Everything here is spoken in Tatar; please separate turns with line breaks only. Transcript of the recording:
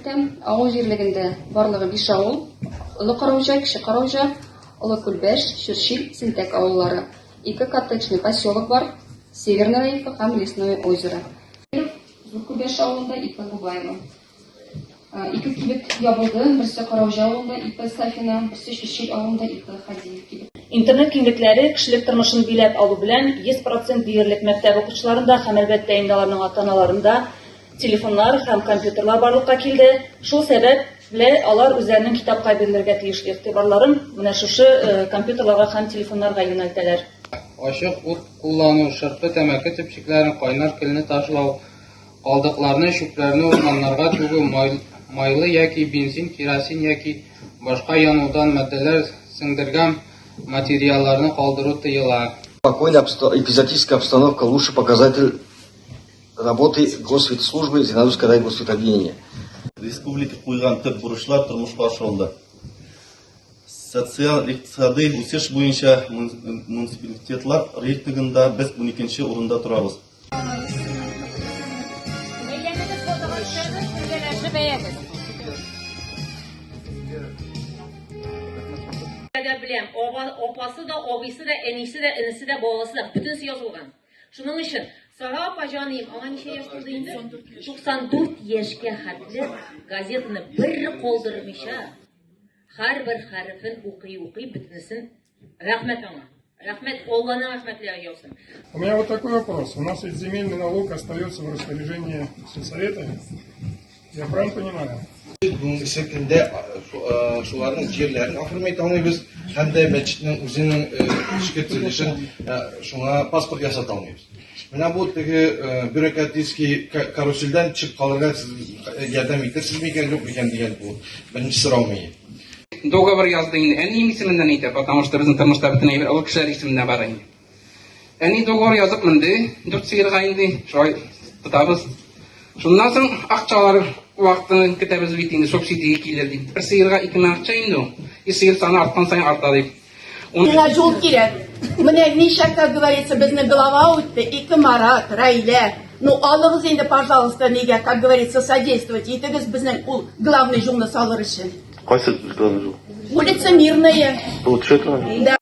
йөртәм. Авыл җирлегендә барлыгы 5 авыл. Олы Караужа, Кече Караужа, Олы Күлбәш, Чүрчил, Синтәк авыллары. 2 коттеджный поселок бар. Северное райка һәм Лесное озеро. Зур Күлбәш авылында 2 Губаева. 2 кибет ябылды. Берсе Караужа авылында, 2 Сафина, берсе Чүрчил авылында, 2 Хадиев кибет.
Интернет киңлекләре кешелек тормышын биләп алу белән 100% диярлек мәктәп укучыларында һәм әлбәттә инде аларның ата-аналарында телефоннар һәм компьютерлар барлыкка килде. Шул сәбәп белән алар үзләренең китапка бирергә тиешле игътибарларын менә шушы компьютерларга һәм телефоннарга юнәлтәләр.
Ачык ут куллану, шырпы, тәмәке төпчекләрен, кайнар көлне ташлау, калдыкларны, чүпләрне урманнарга түгү, майлы яки бензин, керосин яки башка янудан матдәләр сеңдергән материалларны калдыру тыела.
Спокойная эпизодическая обстановка – лучший показатель работы Госветслужбы Зеленодольского райгосветобъединения.
Республика куйган төп бурычлар тормышка ашырылды. Социаль-икътисади үсеш буенча муниципалитетлар рейтингында без 12-нче урында торабыз.
Biləm, opası da, obisi de, enisi de, inisi de, babası da, bütünsi yazılgan. Şunun için, Sağa pajanıyım, ama neçe yaşta deyindir? 94 yaşka hadli gazetini bir qoldırmışa. Har bir harfin o'qiy bitinisin. Rahmet ona. Rahmet, Allah'ın rahmetleri olsun.
У меня вот такой вопрос. У нас ведь земельный налог остается в распоряжении сельсовета. Я правильно понимаю?
Бүгінгі секілде шулардың жерлерін афырмай алмайбыз, һәм де мәчеттің өзінің ішкі төзелешін шуңа паспорт ясата алмайбыз. Менә бу теге бюрократический каруселдән чыгып калырга сез ярдәм итәрсез микән, юк микән дигән бу беренче сорау мин.
Договор язды инде. Әни исеменнән әйтә, потому что безнең тормышта бөтен әйбер ул кешеләр исеменнән бар инде. Әни договор язып менде, 4 сыйырга инде, шулай тотабыз. Шуннан соң акчалар вакытын көтәбез бит инде, субсидия килер дип. Bir сыйырга 2 мең акча инде. И сыйыр саны арткан сайын арта дип.
Миңа жол кирәк. Менә ничә, как говорится, безне голова үтте, 2 Марат, Раилә. Ну, алыгыз инде, пожалуйста, нигә, как говорится, содействовать. Итегез безнең ул главный жолны салыр өчен.
Кайсы главный жол?
Улица Мирная.
Получается?